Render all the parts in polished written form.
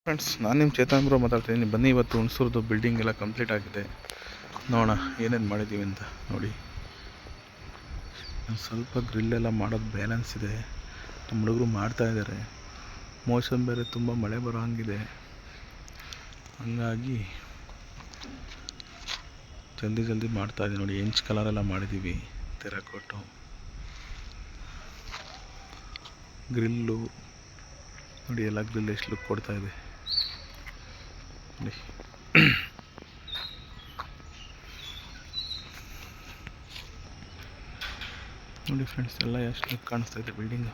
Friends, ನಾನು ನಿಮ್ಮ Chetan bro ಮಾತಾಡ್ತಿದ್ದೀನಿ. ಬನ್ನಿ, ಇವತ್ತು ಹುಣಸೂರ್ದು ಬಿಲ್ಡಿಂಗ್ ಎಲ್ಲ ಕಂಪ್ಲೀಟ್ ಆಗಿದೆ. ನೋಡೋಣ ಏನೇನು ಮಾಡಿದ್ದೀವಿ ಅಂತ. ನೋಡಿ, ಸ್ವಲ್ಪ ಗ್ರಿಲ್ಲೆಲ್ಲ ಮಾಡೋದು ಬ್ಯಾಲೆನ್ಸ್ ಇದೆ. ನಮ್ಮ ಹುಡುಗರು ಮಾಡ್ತಾಯಿದ್ದಾರೆ. ಮೋಸಮ್ ಬೇರೆ ತುಂಬ ಮಳೆ ಬರೋ ಹಂಗಿದೆ. ಹಂಗಾಗಿ ಜಲ್ದಿ ಮಾಡ್ತಾಯಿದ್ದೀವಿ. ನೋಡಿ, ಎಂಚ್ ಕಲರೆಲ್ಲ ಮಾಡಿದ್ದೀವಿ. ತೆರಕೋಟು, ಗ್ರಿಲ್ಲು ನೋಡಿ, ಎಲ್ಲ ಗ್ರಿಲ್ ಎಷ್ಟು ಲುಕ್ ಕೊಡ್ತಾಯಿದೆ ನೋಡಿ. ನೋಡಿ ಫ್ರೆಂಡ್ಸ್, ಎಲ್ಲ ಎಷ್ಟು ಲುಕ್ ಕಾಣಿಸ್ತಾ ಇದೆ ಬಿಲ್ಡಿಂಗ್.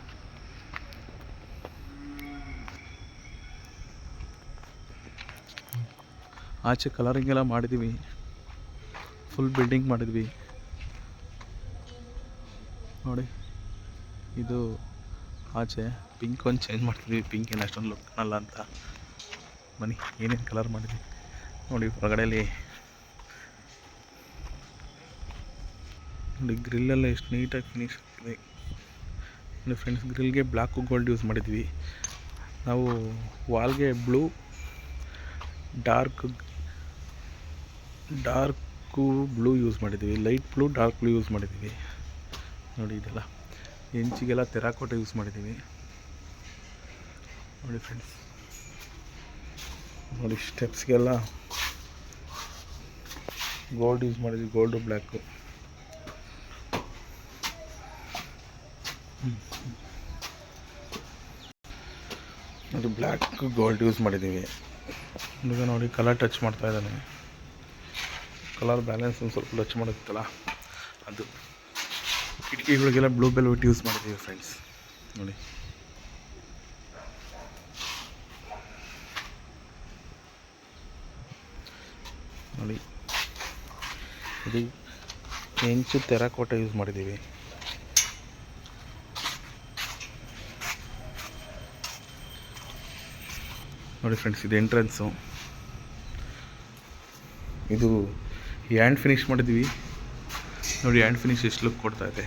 ಆಚೆ ಕಲರಿಂಗ್ ಎಲ್ಲ ಮಾಡಿದ್ದೀವಿ. ಫುಲ್ ಬಿಲ್ಡಿಂಗ್ ಮಾಡಿದ್ವಿ ನೋಡಿ. ಇದು ಆಚೆ ಪಿಂಕ್ ಒಂದು ಚೇಂಜ್ ಮಾಡ್ತಿದ್ವಿ. ಪಿಂಕ್ ಏನು ಅಷ್ಟೊಂದು ಲುಕ್ ಕಾಣಲ್ಲ ಅಂತ. ಬನ್ನಿ, ಏನೇನು ಕಲರ್ ಮಾಡಿದ್ವಿ ನೋಡಿ. ಹೊರಗಡೆಯಲ್ಲಿ ನೋಡಿ, ಗ್ರಿಲ್ಲೆಲ್ಲ ಎಷ್ಟು ನೀಟಾಗಿ ಫಿನಿಶ್ ಆಗಿದೆ ನೋಡಿ ಫ್ರೆಂಡ್ಸ್. ಗ್ರಿಲ್ಗೆ ಬ್ಲ್ಯಾಕು ಗೋಲ್ಡ್ ಯೂಸ್ ಮಾಡಿದ್ವಿ ನಾವು. ವಾಲ್ಗೆ ಬ್ಲೂ, ಡಾರ್ಕು ಬ್ಲೂ ಯೂಸ್ ಮಾಡಿದ್ದೀವಿ. Light blue, dark blue use ಮಾಡಿದ್ದೀವಿ ನೋಡಿ. ಇದೆಲ್ಲ ಎಂಚಿಗೆಲ್ಲ ತೆರಾಕೋಟ ಯೂಸ್ ಮಾಡಿದ್ದೀವಿ ನೋಡಿ ಫ್ರೆಂಡ್ಸ್. ನೋಡಿ, ಸ್ಟೆಪ್ಸ್ಗೆಲ್ಲ ಗೋಲ್ಡ್ ಯೂಸ್ ಮಾಡಿದ್ವಿ. Gold, black. ನೋಡಿ, ಬ್ಲ್ಯಾಕ್ ಗೋಲ್ಡ್ ಯೂಸ್ ಮಾಡಿದ್ದೀವಿ. ಈಗ ನೋಡಿ, ಕಲರ್ ಟಚ್ ಮಾಡ್ತಾ ಇದ್ದಾನೆ. ಕಲರ್ ಬ್ಯಾಲೆನ್ಸ್ ಒಂದು ಸ್ವಲ್ಪ ಟಚ್ ಮಾಡುತ್ತಲ್ಲ ಅದು. ಕಿಟಕಿಗಳಿಗೆಲ್ಲ ಬ್ಲೂ ವೆಲ್ವೆಟ್ ಯೂಸ್ ಮಾಡಿದ್ದೀವಿ ಫ್ರೆಂಡ್ಸ್ ನೋಡಿ. ನೋಡಿ, ಇದು ಎಂಚು ತೆರಾಕೋಟ ಯೂಸ್ ಮಾಡಿದ್ದೀವಿ. ನೋಡಿ ಫ್ರೆಂಡ್ಸ್, ಇದು ಎಂಟ್ರೆನ್ಸು. ಇದು ಹ್ಯಾಂಡ್ ಫಿನಿಶ್ ಮಾಡಿದ್ದೀವಿ ನೋಡಿ. ಹ್ಯಾಂಡ್ ಫಿನಿಶ್ ಎಷ್ಟು ಲುಕ್ ಕೊಡ್ತಾ ಇದೆ.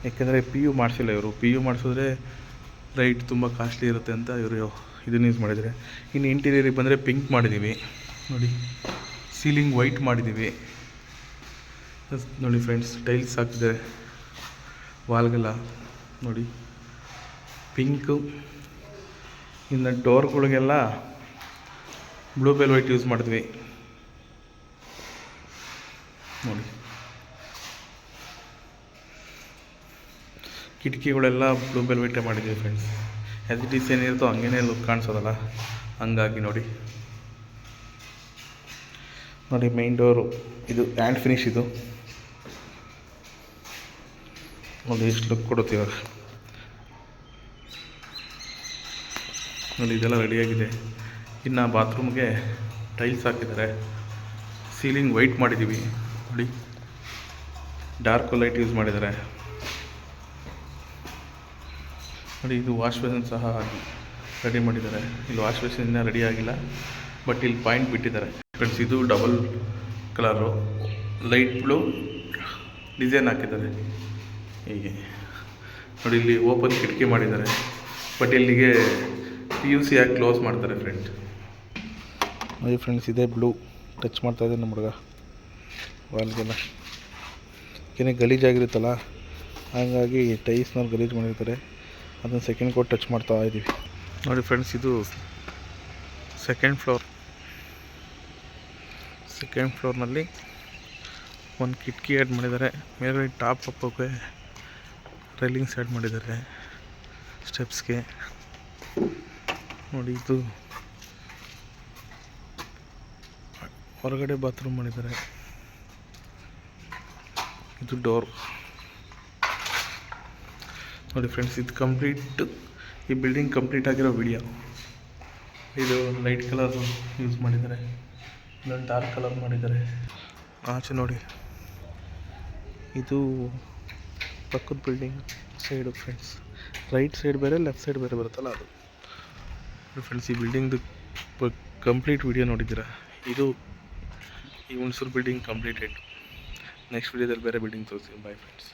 ಯಾಕೆಂದರೆ PU ಮಾಡಿಸಿಲ್ಲ ಇವರು. PU ಮಾಡಿಸಿದ್ರೆ ರೈಟ್ ತುಂಬ ಕಾಸ್ಟ್ಲಿ ಇರುತ್ತೆ ಅಂತ ಇವರು ಇದನ್ನು ಯೂಸ್ ಮಾಡಿದ್ದಾರೆ. ಇನ್ನು ಇಂಟೀರಿಯರಿಗೆ ಬಂದರೆ ಪಿಂಕ್ ಮಾಡಿದ್ದೀವಿ ನೋಡಿ. ಸೀಲಿಂಗ್ ವೈಟ್ ಮಾಡಿದ್ದೀವಿ ನೋಡಿ ಫ್ರೆಂಡ್ಸ್. ಟೈಲ್ಸ್ ಹಾಕಿದ್ದಾರೆ ವಾಲ್ಗೆಲ್ಲ ನೋಡಿ, ಪಿಂಕು. ಇನ್ನು ಡೋರ್ಗಳಿಗೆಲ್ಲ ಬ್ಲೂ ವೆಲ್ವೆಟ್ ಯೂಸ್ ಮಾಡಿದ್ವಿ ನೋಡಿ. ಕಿಟಕಿಗಳೆಲ್ಲ ಬ್ಲೂ ವೆಲ್ವೆಟೇ ಮಾಡಿದ್ದೀವಿ ಫ್ರೆಂಡ್ಸ್. ಆ್ಯಸ್ ಇಟ್ ಈಸ್ ಏನಿರುತ್ತೋ ಹಂಗೇ ಲುಕ್ ಕಾಣಿಸೋದಲ್ಲ, ಹಂಗಾಗಿ ನೋಡಿ. ನೋಡಿ, ಮೈನ್ ಡೋರು ಇದು ಹ್ಯಾಂಡ್ ಫಿನಿಶ್. ಇದು ನೋಡಿ ಎಷ್ಟು ಲುಕ್ ಕೊಡುತ್ತೆ ಇವಾಗ ನೋಡಿ. ಇದೆಲ್ಲ ರೆಡಿಯಾಗಿದೆ. ಇನ್ನು ಬಾತ್ರೂಮ್ಗೆ ಟೈಲ್ಸ್ ಹಾಕಿದ್ದಾರೆ. ಸೀಲಿಂಗ್ ವೈಟ್ ಮಾಡಿದ್ದೀವಿ ನೋಡಿ. ಡಾರ್ಕ್ ಲೈಟ್ ಯೂಸ್ ಮಾಡಿದ್ದಾರೆ ನೋಡಿ. ಇದು ವಾಶ್ ಬೇಸಿನ್ ಸಹ ರೆಡಿ ಮಾಡಿದ್ದಾರೆ. ಇಲ್ಲಿ ವಾಶ್ ಬೇಸಿನ್ ಇನ್ನೂ ರೆಡಿ ಆಗಿಲ್ಲ, ಬಟ್ ಇಲ್ಲಿ ಪಾಯಿಂಟ್ ಬಿಟ್ಟಿದ್ದಾರೆ ಫ್ರೆಂಡ್ಸ್. ಇದು double colour, light blue design ಹಾಕಿದ್ದಾರೆ ಹೀಗೆ ನೋಡಿ. ಇಲ್ಲಿ ಓಪನ್ ಕಿಟಕಿ ಮಾಡಿದ್ದಾರೆ, ಬಟ್ ಇಲ್ಲಿಗೆ PUC ಹಾಕಿ ಕ್ಲೋಸ್ ಮಾಡ್ತಾರೆ ಫ್ರೆಂಡ್ ನೋಡಿ. ಫ್ರೆಂಡ್ಸ್, ಇದೇ ಬ್ಲೂ ಟಚ್ ಮಾಡ್ತಾಯಿದೆ ನಮ್ಮ ಹುಡುಗ ವಾಲ್ಗೆಲ್ಲ. ಏನೇ ಗಲೀಜಾಗಿರುತ್ತಲ್ಲ, ಹಾಗಾಗಿ ಟೈಲ್ಸ್ನಲ್ಲಿ ಗಲೀಜು ಮಾಡಿರ್ತಾರೆ. ಅದನ್ನು ಸೆಕೆಂಡ್ ಕೋಟ್ ಟಚ್ ಮಾಡ್ತಾ ಇದ್ದೀವಿ ನೋಡಿ ಫ್ರೆಂಡ್ಸ್. ಇದು ಸೆಕೆಂಡ್ ಫ್ಲೋರ್ನಲ್ಲಿ ಒಂದು ಕಿಟಕಿ ಆ್ಯಡ್ ಮಾಡಿದ್ದಾರೆ. ಮೇಲ್ಗಡೆ ಟಾಪ್ ಅಪ್ಪಕ್ಕೆ ರೈಲಿಂಗ್ಸ್ ಆ್ಯಡ್ ಮಾಡಿದ್ದಾರೆ ಸ್ಟೆಪ್ಸ್ಗೆ ನೋಡಿ. ಇದು ಹೊರಗಡೆ ಬಾತ್ರೂಮ್ ಮಾಡಿದ್ದಾರೆ. ಇದು ಡೋರ್ ನೋಡಿ ಫ್ರೆಂಡ್ಸ್. ಇದು ಕಂಪ್ಲೀಟ್, ಈ ಬಿಲ್ಡಿಂಗ್ ಕಂಪ್ಲೀಟ್ ಆಗಿರೋ ವಿಡಿಯೋ. ಇದು ಲೈಟ್ ಕಲರ್ ಯೂಸ್ ಮಾಡಿದ್ದಾರೆ, ಇನ್ನೊಂದು ಡಾರ್ಕ್ ಕಲರ್ ಮಾಡಿದ್ದಾರೆ. ಆಚೆ ನೋಡಿ, ಇದು ಪಕ್ಕದ building side friends. Right side ಬೇರೆ, ಲೆಫ್ಟ್ ಸೈಡ್ ಬೇರೆ ಬರುತ್ತಲ್ಲ ಅದು ಫ್ರೆಂಡ್ಸ್. ಈ ಬಿಲ್ಡಿಂಗ್ದು ಕಂಪ್ಲೀಟ್ ವಿಡಿಯೋ ನೋಡಿದ್ದೀರಾ. ಇದು ಈ ಹುಣಸೂರು ಬಿಲ್ಡಿಂಗ್ ಕಂಪ್ಲೀಟೆಡ್. ನೆಕ್ಸ್ಟ್ ವಿಡಿಯೋದಲ್ಲಿ ಬೇರೆ ಬಿಲ್ಡಿಂಗ್ ತೋರಿಸ್ತೀನಿ. Bye friends.